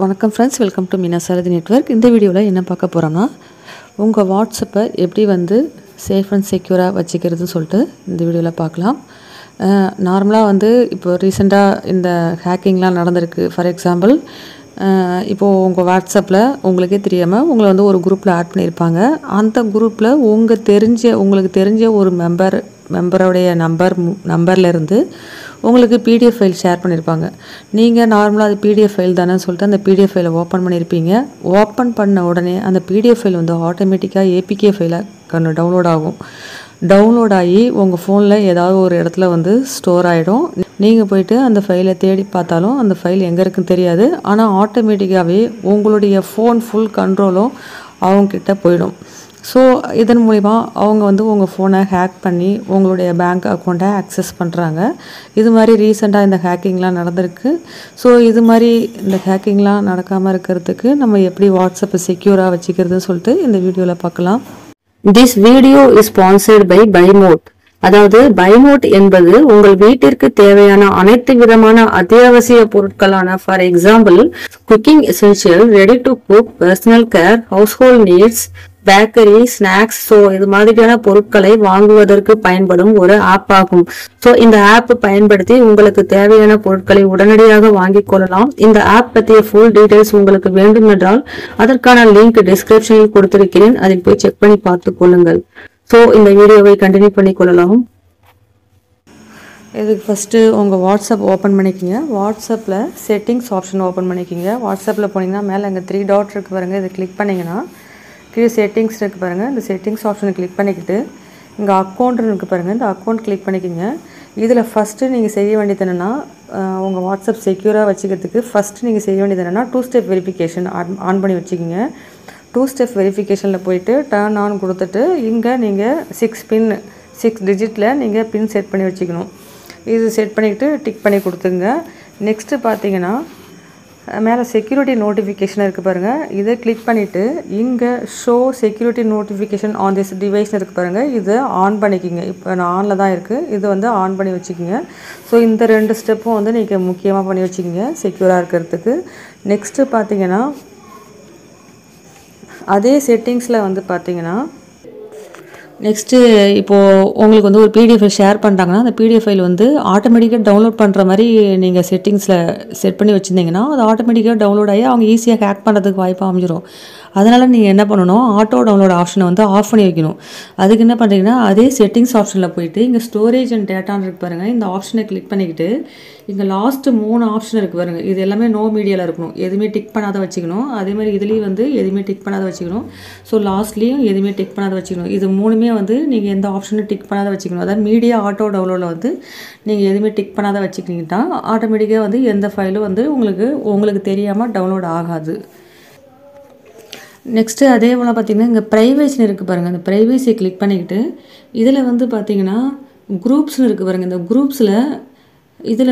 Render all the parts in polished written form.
வணக்கம் friends, welcome to Meena Sarathi network. இந்த வீடியோவில் என்ன பார்க்க போகிறோன்னா, உங்கள் வாட்ஸ்அப்பை எப்படி சேஃப் அண்ட் செக்யூராக வச்சுக்கிறதுன்னு சொல்லிட்டு இந்த வீடியோவில் பார்க்கலாம். நார்மலாக இப்போ ரீசெண்டாக இந்த ஹேக்கிங்லாம் நடந்திருக்கு. ஃபார் எக்ஸாம்பிள், இப்போது உங்கள் வாட்ஸ்அப்பில் உங்களுக்கே தெரியாமல் உங்களை ஒரு குரூப்பில் ஆட் பண்ணியிருப்பாங்க. அந்த குரூப்பில் உங்களுக்கு தெரிஞ்ச ஒரு மெம்பருடைய நம்பர்லேருந்து உங்களுக்கு பிடிஎஃப் ஃபைல் ஷேர் பண்ணியிருப்பாங்க. நீங்கள் நார்மலாக அது பிடிஎஃப் ஃபைல் தானே சொல்லிட்டு அந்த பிடிஎஃப் ஃபைலை ஓப்பன் பண்ணியிருப்பீங்க. ஓப்பன் பண்ண உடனே அந்த பிடிஎஃப் ஃபைல் ஆட்டோமேட்டிக்காக ஏபிகே ஃபைலாக டவுன்லோட் ஆகி உங்கள் ஃபோனில் ஏதாவது ஒரு இடத்துல ஸ்டோர் ஆகிடும். நீங்கள் போய்ட்டு அந்த ஃபைலை தேடி பார்த்தாலும் அந்த ஃபைல் எங்கே இருக்குன்னு தெரியாது. ஆனால் ஆட்டோமேட்டிக்காகவே உங்களுடைய ஃபோன் ஃபுல் கண்ட்ரோலும் அவங்கக்கிட்ட போயிடும். ஸோ இதன் மூலிமா அவங்க உங்கள் ஃபோனை ஹேக் பண்ணி உங்களுடைய பேங்க் அக்கௌண்ட்டை ஆக்சஸ் பண்ணுறாங்க. இது மாதிரி ரீசெண்டாக இந்த ஹேக்கிங்லாம் நடந்திருக்கு. ஸோ இது மாதிரி இந்த ஹேக்கிங்லாம் நடக்காமல் இருக்கிறதுக்கு நம்ம எப்படி வாட்ஸ்அப்பை செக்யூராக வச்சுக்கிறதுன்னு சொல்லிட்டு இந்த வீடியோவில் பார்க்கலாம். This video is sponsored by பைமோட். அதாவது பைமோட் என்பது உங்கள் வீட்டிற்கு தேவையான அனைத்து விதமான அத்தியாவசிய பொருட்களான for example cooking essential, ready to cook, personal care, household needs, bakery, snacks, so இது மாதிரியான பொருட்களை வாங்குவதற்கு பயன்படும் ஒரு ஆப் ஆகும். ஸோ இந்த ஆப் பயன்படுத்தி உங்களுக்கு தேவையான பொருட்களை உடனடியாக வாங்கிக் கொள்ளலாம். இந்த ஆப் பற்றிய ஃபுல் டீடைல்ஸ் உங்களுக்கு வேண்டும் என்றால் அதற்கான லிங்க் டிஸ்கிரிப்ஷனில் கொடுத்திருக்கிறேன். அதில் போய் செக் பண்ணி பார்த்துக் கொள்ளுங்கள். ஸோ இந்த வீடியோவை கண்டினியூ பண்ணிக்கொள்ளலாம். இதுக்கு ஃபஸ்ட்டு உங்கள் வாட்ஸ்அப் ஓப்பன் பண்ணிக்கிங்க. வாட்ஸ்அப்பில் செட்டிங்ஸ் ஆப்ஷன் ஓப்பன் பண்ணிக்கிங்க. வாட்ஸ்அப்பில் போனீங்கன்னா மேலே அங்கே 3 டாட் இருக்குது பாருங்கள். இதை கிளிக் பண்ணிங்கன்னா கீழே செட்டிங்ஸ் இருக்குது பாருங்கள். இந்த செட்டிங்ஸ் ஆப்ஷனை கிளிக் பண்ணிக்கிட்டு இங்கே அக்கௌண்ட்னு இருக்குது பாருங்கள். இந்த அக்கௌண்ட் கிளிக் பண்ணிக்கிங்க. இதில் ஃபஸ்ட்டு நீங்கள் செய்ய வேண்டியது என்னென்னா, உங்கள் வாட்ஸ்அப் செக்யூராக வச்சுக்கிறதுக்கு ஃபஸ்ட்டு நீங்கள் செய்ய வேண்டியது என்னென்னா 2 ஸ்டெப் வெரிஃபிகேஷன் ஆன் பண்ணி வச்சுக்கிங்க. 2 ஸ்டெப் வெரிஃபிகேஷனில் போயிட்டு டர்ன் ஆன் கொடுத்துட்டு இங்கே நீங்கள் 6 டிஜிட்டில் நீங்கள் பின் செட் பண்ணி வச்சுக்கணும். இது செட் பண்ணிக்கிட்டு டிக் பண்ணி கொடுத்துங்க. நெக்ஸ்ட்டு பார்த்தீங்கன்னா மேலே செக்யூரிட்டி நோட்டிஃபிகேஷன் இருக்குது பாருங்கள். இதை கிளிக் பண்ணிவிட்டு இங்கே show security notification on this டிவைஸ்னு இருக்குது பாருங்கள். இதை ஆன் பண்ணிக்கிங்க. இப்போ நான் ஆனில் தான் இருக்குது. இது ஆன் பண்ணி வச்சுக்கிங்க. ஸோ இந்த 2 ஸ்டெப்பும் நீங்கள் முக்கியமாக பண்ணி வச்சுக்கிங்க செக்யூராக இருக்கிறதுக்கு. நெக்ஸ்ட்டு பார்த்தீங்கன்னா அதே செட்டிங்ஸில் பார்த்தீங்கன்னா நெக்ஸ்ட்டு இப்போது உங்களுக்கு ஒரு பிடிஎஃப் ஃபைல் ஷேர் பண்ணுறாங்கன்னா அந்த பிடிஎஃப் ஃபைல் ஆட்டோமேட்டிக்காக டவுன்லோட் பண்ணுற மாதிரி நீங்கள் செட்டிங்ஸில் செட் பண்ணி வச்சுருந்தீங்கன்னா அது ஆட்டோமேட்டிக்காக டவுன்லோட் ஆகி அவங்க ஈஸியாக ஹேக் பண்ணுறதுக்கு வாய்ப்பு அமைஞ்சிடும். அதனால் நீங்கள் என்ன பண்ணணும், ஆட்டோ டவுன்லோட் ஆப்ஷனை ஆஃப் பண்ணி வைக்கணும். அதுக்கு என்ன பண்ணுறீங்கன்னா அதே செட்டிங்ஸ் ஆப்ஷனில் போயிட்டு இங்கே ஸ்டோரேஜ் அண்ட் டேட்டான்னு இருக்கு பாருங்கள். இந்த ஆப்ஷனை கிளிக் பண்ணிக்கிட்டு இங்கே லாஸ்ட்டு 3 ஆப்ஷன் இருக்குது பாருங்கள். இது எல்லாமே நோ மீடியாவில் இருக்கணும். எதுவுமே டிக் பண்ணாத வச்சுக்கணும். அதே மாதிரி இதுலேயும் எதுவுமே டிக் பண்ணாத வச்சுக்கணும். ஸோ லாஸ்ட்லேயும் எதுவுமே டிக் பண்ணாத வச்சுக்கணும். இது 3மே நீங்கள் எந்த ஆப்ஷனும் டிக் பண்ணாத வச்சுக்கணும். அதாவது மீடியா ஆட்டோ டவுன்லோடில் நீங்கள் எதுவுமே டிக் பண்ணாத வச்சுக்கிட்டீங்கன்னா ஆட்டோமேட்டிக்காக எந்த ஃபைலும் உங்களுக்கு தெரியாமல் டவுன்லோட் ஆகாது. நெக்ஸ்ட்டு அதே போல் பார்த்திங்கன்னா இங்கே ப்ரைவேசின்னு இருக்குது பாருங்கள். அந்த ப்ரைவேசியை கிளிக் பண்ணிக்கிட்டு இதில் பார்த்திங்கன்னா குரூப்ஸ்னு இருக்குது பாருங்கள். இந்த குரூப்ஸில் இதில்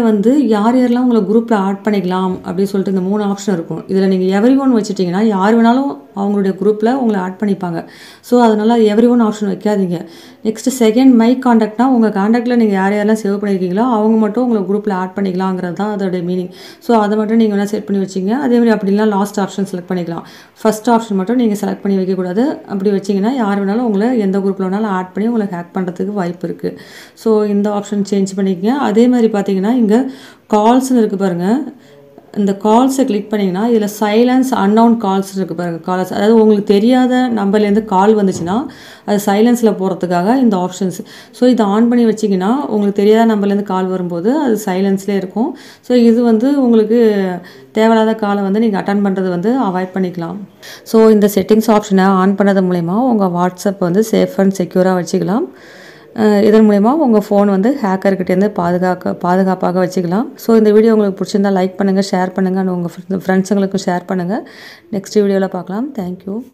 யார் யாரெல்லாம் உங்களை குரூப்பில் ஆட் பண்ணிக்கலாம் அப்படின்னு சொல்லிட்டு இந்த 3 ஆப்ஷன் இருக்கும். இதில் நீங்கள் எவ்ரி ஒன் வச்சுட்டிங்கன்னா யார் வேணாலும் அவங்களுடைய குரூப்பில் உங்களை ஆட் பண்ணிப்பாங்க. ஸோ அதனால் எவ்ரி ஒன் ஆப்ஷன் வைக்காதீங்க. நெக்ஸ்ட்டு செகண்ட் மை காண்டாக்ட்னா உங்கள் காண்டாக்டில் நீங்கள் யார் யாரெல்லாம் சேவ் பண்ணியிருக்கீங்களோ அவங்க மட்டும் உங்களை குரூப்பில் ஆட் பண்ணிக்கலாங்கிறது தான் அதோடைய மீனிங். ஸோ அதை மட்டும் நீங்கள் வேணால் செட் பண்ணி வச்சிங்க. அதேமாதிரி அப்படிலாம் லாஸ்ட் ஆப்ஷன் செலக்ட் பண்ணிக்கலாம். ஃபஸ்ட் ஆப்ஷன் மட்டும் நீங்கள் செலக்ட் பண்ணி வைக்கக்கூடாது. அப்படி வச்சிங்கன்னா யார் வேணாலும் உங்களை எந்த குரூப்பில் வேணாலும் ஆட் பண்ணி உங்களை ஹேக் பண்ணுறதுக்கு வாய்ப்பு இருக்குது. ஸோ இந்த ஆப்ஷன் சேஞ்ச் பண்ணிக்கங்க. அதே மாதிரி பார்த்தீங்கன்னா இங்கே கால்ஸ்னு இருக்குது பாருங்கள். இந்த கால்ஸை கிளிக் பண்ணிங்கன்னா இதில் சைலன்ஸ் அன்னவுன் கால்ஸ் இருக்குது பாருங்கள். கால்ஸ் அதாவது உங்களுக்கு தெரியாத நம்பர்லேருந்து கால் வந்துச்சுன்னா அது சைலன்ஸில் போகிறதுக்காக இந்த ஆப்ஷன்ஸ். ஸோ இதை ஆன் பண்ணி வச்சிங்கன்னா உங்களுக்கு தெரியாத நம்பர்லேருந்து கால் வரும்போது அது சைலன்ஸ்லேயே இருக்கும். ஸோ இது உங்களுக்கு தேவையில்லாத காலை நீங்கள் அட்டன் பண்ணுறது அவாய்ட் பண்ணிக்கலாம். ஸோ இந்த செட்டிங்ஸ் ஆப்ஷனை ஆன் பண்ணது மூலமா உங்கள் வாட்ஸ்அப் சேஃப் அண்ட் செக்யூராக வச்சுக்கலாம். இதன் மூலமா உங்கள் ஃபோன் ஹேக்கர்கிட்டேருந்து பாதுகாப்பாக வச்சுக்கலாம். ஸோ இந்த வீடியோ உங்களுக்கு பிடிச்சிருந்தால் லைக் பண்ணுங்கள், ஷேர் பண்ணுங்கள், உங்கள் ஃப்ரெண்ட்ஸுங்களுக்கும் ஷேர் பண்ணுங்கள். நெக்ஸ்ட் வீடியோவில் பார்க்கலாம். தேங்க்யூ.